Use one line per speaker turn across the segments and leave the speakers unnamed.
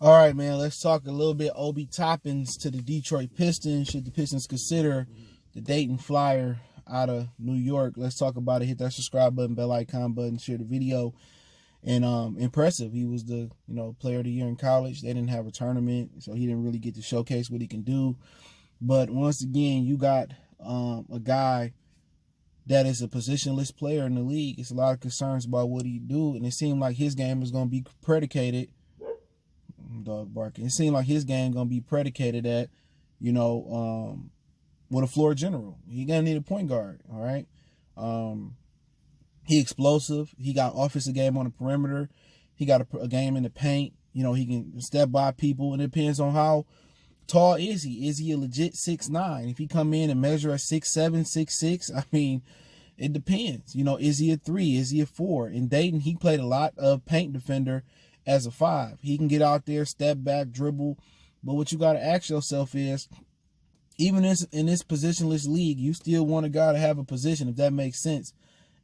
All right, man, let's talk a little bit Obi Toppins to the Detroit Pistons. Should the Pistons consider the Dayton Flyer out of New York? Let's talk about it. Hit that subscribe button, bell icon button, share the video. And impressive. He was the player of the year in college. They didn't have a tournament, so he didn't really get to showcase what he can do. But once again, you got a guy that is a positionless player in the league. It's a lot of concerns about what he do, and it seemed like his game is going to be predicated. Dog barking. It seemed like his game going to be predicated at, with a floor general. He going to need a point guard. All right. He explosive. He got offensive game on the perimeter. He got a game in the paint. He can step by people, and it depends on how tall is he. Is he a legit 6'9"? If he come in and measure at 6'7", 6'6", I mean, it depends. Is he a 3? Is he a 4? In Dayton, he played a lot of paint defender as a 5. He can get out there, step back, dribble. But what you got to ask yourself is, even in this positionless league, you still want a guy to have a position, if that makes sense.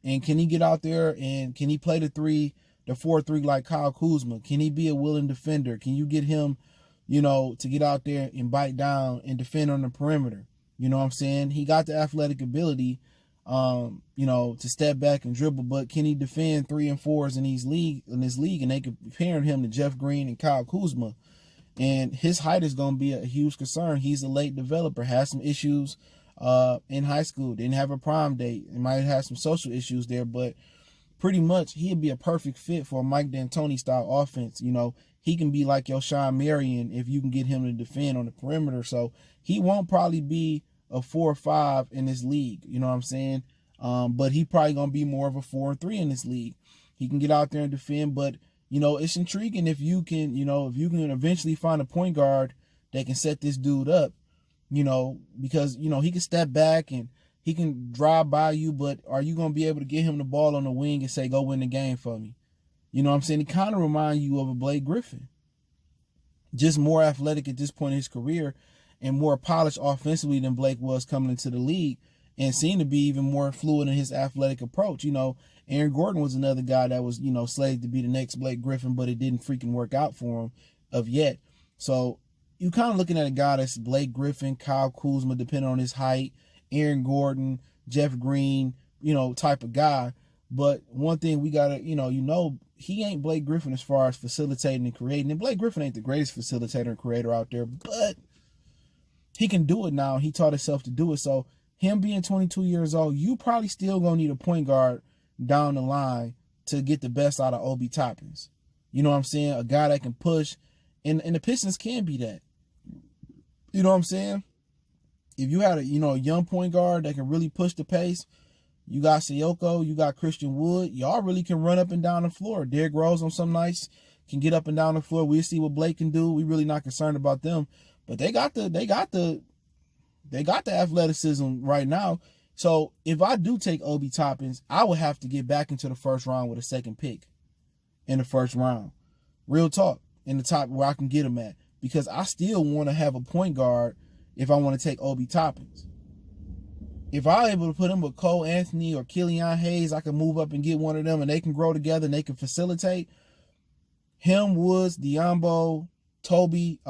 And can he get out there and can he play the 4-3 like Kyle Kuzma? Can he be a willing defender? Can you get him, to get out there and bite down and defend on the perimeter? You know what I'm saying? He got the athletic ability, to step back and dribble, but can he defend 3 and 4s in this league? And they comparing him to Jeff Green and Kyle Kuzma. And his height is going to be a huge concern. He's a late developer, has some issues in high school, didn't have a prom date. He might have some social issues there, but pretty much he'd be a perfect fit for a Mike D'Antoni style offense. He can be like your Sean Marion if you can get him to defend on the perimeter. So he won't probably be a 4 or 5 in this league. You know what I'm saying? But he probably going to be more of a 4 and 3 in this league. He can get out there and defend, but it's intriguing if you can eventually find a point guard that can set this dude up. Because, he can step back and he can drive by you, but are you going to be able to get him the ball on the wing and say, go win the game for me? You know what I'm saying? He kind of reminds you of a Blake Griffin. Just more athletic at this point in his career and more polished offensively than Blake was coming into the league, and seemed to be even more fluid in his athletic approach. Aaron Gordon was another guy that was, slated to be the next Blake Griffin, but it didn't freaking work out for him of yet. So you kind of looking at a guy that's Blake Griffin, Kyle Kuzma, depending on his height, Aaron Gordon, Jeff Green, type of guy. But one thing we got to, he ain't Blake Griffin as far as facilitating and creating. And Blake Griffin ain't the greatest facilitator and creator out there, but he can do it now. He taught himself to do it. So him being 22 years old, you probably still going to need a point guard down the line to get the best out of Obi Toppins. You know what I'm saying? A guy that can push, and the Pistons can be that. You know what I'm saying? If you had a young point guard that can really push the pace, you got Sayoko, you got Christian Wood, y'all really can run up and down the floor. Derrick Rose on some nights can get up and down the floor. We'll see what Blake can do. We really not concerned about them, but they got the athleticism right now. So if I do take Obi Toppins, I would have to get back into the first round with a second pick in the first round. Real talk, in the top where I can get him at. Because I still want to have a point guard if I want to take Obi Toppins. If I'm able to put him with Cole Anthony or Killian Hayes, I can move up and get one of them and they can grow together and they can facilitate. Him, Woods, Diambo, Toby,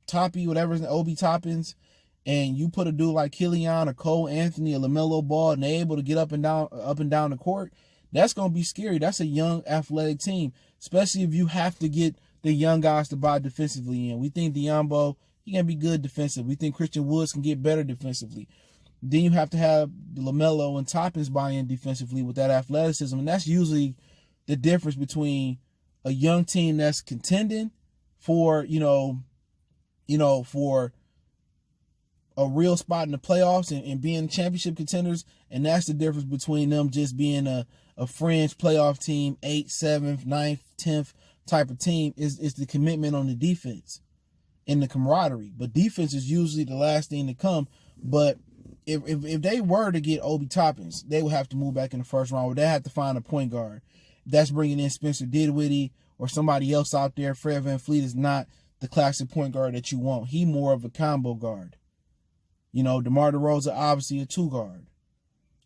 Toppy, whatever, Obi Toppins, and you put a dude like Killian or Cole Anthony or LaMelo Ball and they're able to get up and down the court, that's going to be scary. That's a young athletic team, especially if you have to get the young guys to buy defensively in. We think Diambo, he can be good defensive. We think Christian Woods can get better defensively. Then you have to have LaMelo and Toppins buy in defensively with that athleticism. And that's usually the difference between a young team that's contending for, for a real spot in the playoffs and being championship contenders. And that's the difference between them just being a fringe playoff team, 8th, 7th, 9th, 10th type of team, is the commitment on the defense and the camaraderie. But defense is usually the last thing to come. But if they were to get Obi Toppins, they would have to move back in the first round, or they have to find a point guard. That's bringing in Spencer Dinwiddie or somebody else out there. Fred VanVleet is not the classic point guard that you want. He more of a combo guard. DeMar DeRozan, obviously a 2 guard.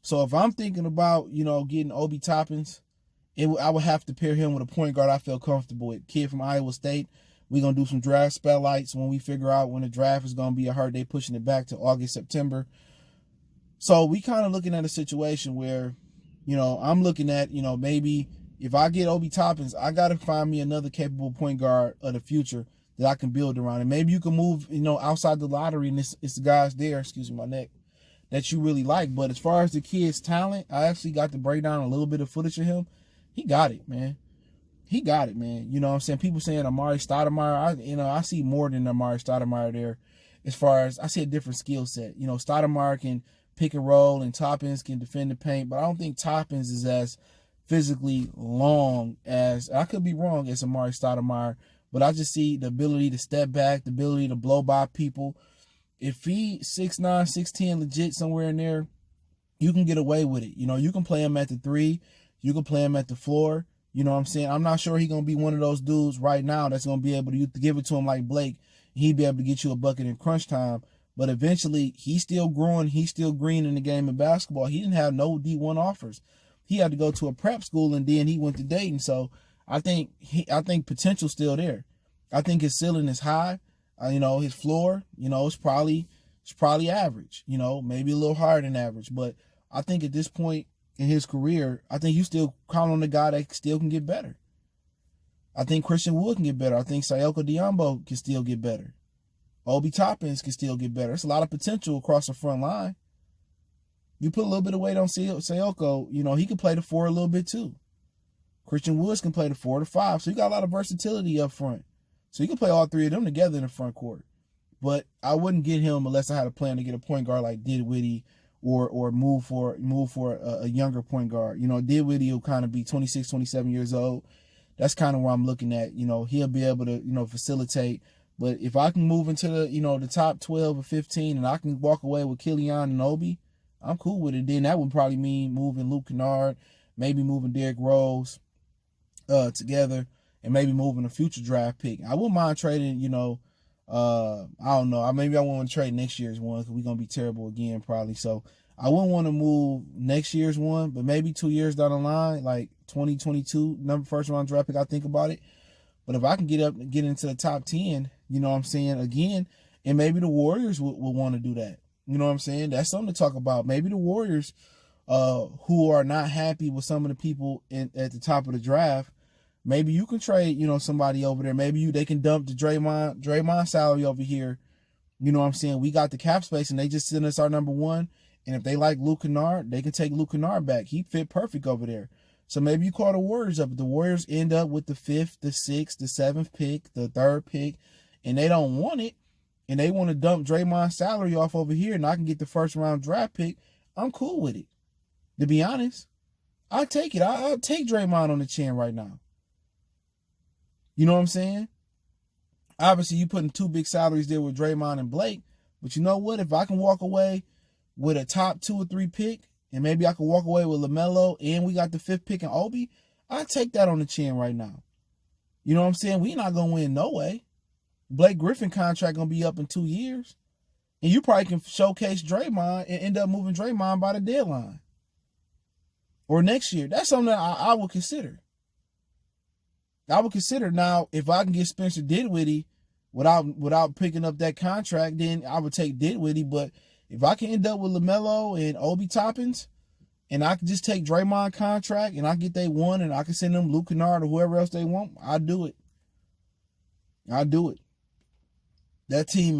So if I'm thinking about, getting Obi Toppins, I would have to pair him with a point guard I feel comfortable with. Kid from Iowa State. We're going to do some draft spotlights when we figure out when the draft is going to be. I heard they pushing it back to August, September. So we kind of looking at a situation where, I'm looking at, maybe if I get Obi Toppin, I got to find me another capable point guard of the future that I can build around. And maybe you can move, outside the lottery, and it's the guys there, excuse me, my neck, that you really like. But as far as the kid's talent, I actually got to break down a little bit of footage of him. He got it, man. He got it, man. You know what I'm saying? People saying Amari Stoudemire, I see more than Amari Stoudemire there. As far as, I see a different skill set. Stoudemire can pick and roll, and Toppins can defend the paint, but I don't think Toppins is as physically long as, I could be wrong, as Amari Stoudemire, but I just see the ability to step back, the ability to blow by people. If he 6'9", 6'10", legit somewhere in there, you can get away with it. You can play him at the 3, you can play him at the floor. You know what I'm saying? I'm not sure he's going to be one of those dudes right now that's going to be able to give it to him like Blake. He'd be able to get you a bucket in crunch time. But eventually, he's still growing. He's still green in the game of basketball. He didn't have no D1 offers. He had to go to a prep school, and then he went to Dayton. So I think potential's still there. I think his ceiling is high. His floor, it's probably average. Maybe a little higher than average. But I think at this point in his career, I think you still count on the guy that still can get better. I think Christian Wood can get better. I think Sayoko Diombo can still get better. Obi Toppins can still get better. There's a lot of potential across the front line. You put a little bit of weight on Sayoko, he can play the 4 a little bit too. Christian Woods can play the 4 to 5. So you got a lot of versatility up front. So you can play all 3 of them together in the front court. But I wouldn't get him unless I had a plan to get a point guard like Dinwiddie or move for a younger point guard. Dinwiddie will kind of be 26, 27 years old. That's kind of where I'm looking at. He'll be able to, facilitate. But if I can move into the top 12 or 15 and I can walk away with Killian and Obi, I'm cool with it. Then that would probably mean moving Luke Kennard, maybe moving Derrick Rose together, and maybe moving a future draft pick. I wouldn't mind trading, I don't know. Maybe I want to trade next year's one because we're going to be terrible again probably. So I wouldn't want to move next year's one, but maybe 2 years down the line, like 2022, first round draft pick, I think about it. But if I can get into the top 10, you know what I'm saying, again, and maybe the Warriors will want to do that. You know what I'm saying? That's something to talk about. Maybe the Warriors, who are not happy with some of the people at the top of the draft, maybe you can trade, somebody over there. Maybe they can dump the Draymond salary over here. You know what I'm saying? We got the cap space, and they just send us our number 1. And if they like Luke Kennard, they can take Luke Kennard back. He fit perfect over there. So maybe you call the Warriors up. If the Warriors end up with the 5th, the 6th, the 7th pick, the 3rd pick, and they don't want it, and they want to dump Draymond's salary off over here, and I can get the first round draft pick, I'm cool with it. To be honest, I'll take it. I'll take Draymond on the chin right now. You know what I'm saying? Obviously, you putting 2 big salaries there with Draymond and Blake, but you know what? If I can walk away with a top 2 or 3 pick, and maybe I can walk away with LaMelo, and we got the 5th pick in Obi, I'll take that on the chin right now. You know what I'm saying? We not going to win no way. Blake Griffin contract going to be up in 2 years. And you probably can showcase Draymond and end up moving Draymond by the deadline. Or next year. That's something that I would consider. I would consider now, if I can get Spencer Dinwiddie without picking up that contract, then I would take Dinwiddie. But if I can end up with LaMelo and Obi Toppins, and I can just take Draymond contract, and I get they 1, and I can send them Luke Kennard or whoever else they want, I'll do it. I'll do it. That team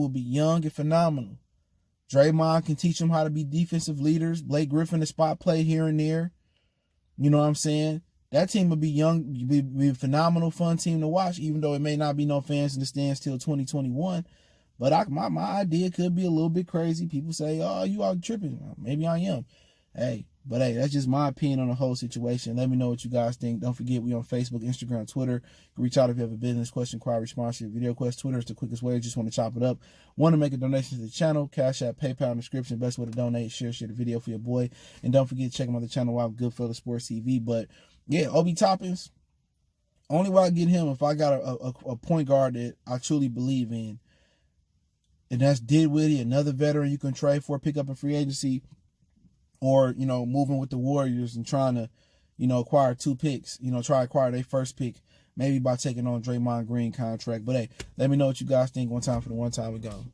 will be young and phenomenal. Draymond can teach them how to be defensive leaders. Blake Griffin to spot play here and there. You know what I'm saying? That team will be young, be a phenomenal, fun team to watch, even though it may not be no fans in the stands till 2021. But my idea could be a little bit crazy. People say, oh, you are tripping. Maybe I am. Hey, that's just my opinion on the whole situation. Let me know what you guys think. Don't forget, we on Facebook, Instagram, Twitter. You can reach out if you have a business question, inquiry, response, video request. Twitter is the quickest way. Just want to chop it up. Want to make a donation to the channel? Cash App, PayPal in the description. Best way to donate. Share the video for your boy. And don't forget to check him on the channel, Wild Goodfellas Sports TV. But yeah, Obi Toppins, only way I get him if I got a point guard that I truly believe in. And that's Dinwiddie, another veteran you can trade for, pick up in free agency, or, moving with the Warriors and trying to, acquire 2 picks, try to acquire their first pick, maybe by taking on Draymond Green contract. But hey, let me know what you guys think. One time for the one time we go.